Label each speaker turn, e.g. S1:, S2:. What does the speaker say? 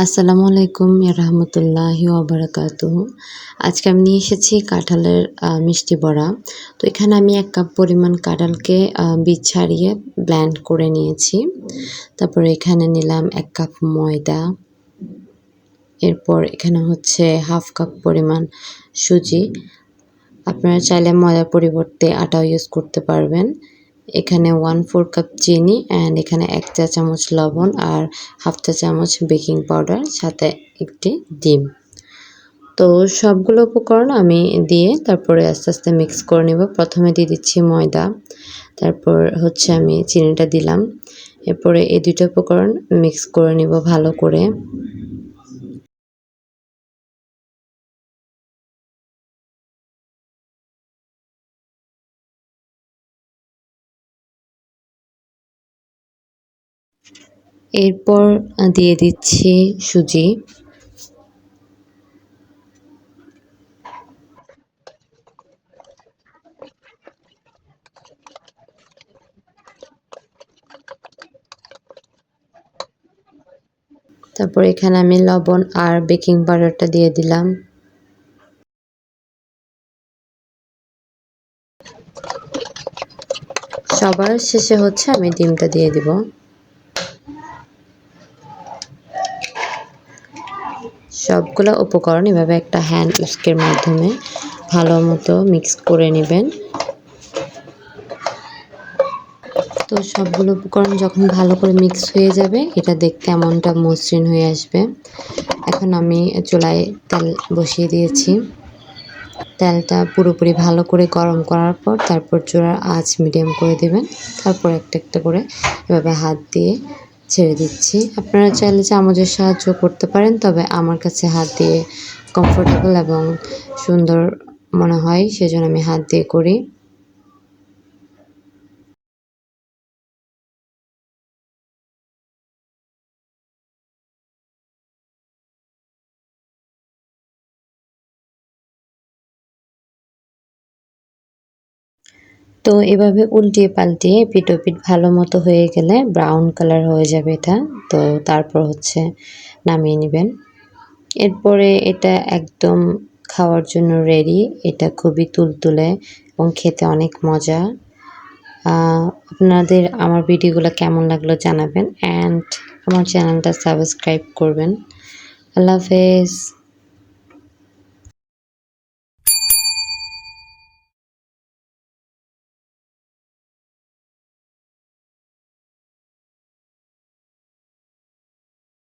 S1: আসসালামু আলাইকুম ইয়া রাহমাতুল্লাহি ওয়া বারাকাতুহু। আজকে আমি নিয়ে এসেছি কাঁঠালের মিষ্টি বড়া। তো এখানে আমি ১ কাপ পরিমাণ কাঁঠালকে বীজ ছাড়িয়ে ব্লেন্ড করে নিয়েছি। তারপরে এখানে নিলাম ১ কাপ ময়দা। এরপর এখানে হচ্ছে 1/2 কাপ পরিমাণ সুজি। আপনারা চাইলে ময়দার পরিবর্তে আটাও ইউজ করতে পারবেন। এখানে 1/4 কাপ চিনি অ্যান্ড এখানে ১ চা চামচ লবণ আর 1/2 চা চামচ বেকিং পাউডার, সাথে একটি ডিম। তো সবগুলো উপকরণ আমি দিয়ে তারপরে আস্তে আস্তে মিক্স করে নেব। প্রথমে দিয়ে দিচ্ছি ময়দা, তারপর হচ্ছে আমি চিনিটা দিলাম। এরপরে এই ২ টা উপকরণ মিক্স করে নেব ভালো করে। এরপর দিয়ে দিচ্ছি সুজি। তারপর এখানে আমি লবণ আর বেকিং পাউডারটা দিয়ে দিলাম। সবার শেষে হচ্ছে আমি ডিমটা দিয়ে দিব। সবগুলো উপকরণ এভাবে একটা হ্যান্ড উস্কের মাধ্যমে ভালো মতো মিক্স করে নেবেন। তো সবগুলো উপকরণ যখন ভালো করে মিক্স হয়ে যাবে, এটা দেখতে এমনটা মসৃণ হয়ে আসবে। এখন আমি চুলায় তেল বসিয়ে দিয়েছি। তেলটা পুরোপুরি ভালো করে গরম করার পর তারপর চুলার আঁচ মিডিয়াম করে দেবেন। তারপর একটা একটা করে এভাবে হাত দিয়ে ছেড়ে দিচ্ছি। আপনারা চাইলে চামচের সাহায্য করতে পারেন, তবে আমার কাছে হাত দিয়ে কমফোর্টেবল এবং সুন্দর মনে হয়, সেজন্য আমি হাত দিয়ে করি। তো এভাবে উল্টিয়ে পাল্টিয়ে এপিঠ ওপিঠ ভালো মতো হয়ে গেলে ব্রাউন কালার হয়ে যাবে এটা। তো তারপর হচ্ছে নামিয়ে নেবেন। এরপরে এটা একদম খাওয়ার জন্য রেডি। এটা খুবই তুলতুলে এবং খেতে অনেক মজা। আপনাদের আমার ভিডিওগুলো কেমন লাগলো জানাবেন অ্যান্ড আমার চ্যানেলটা সাবস্ক্রাইব করবেন। আল্লাহ হাফেজ।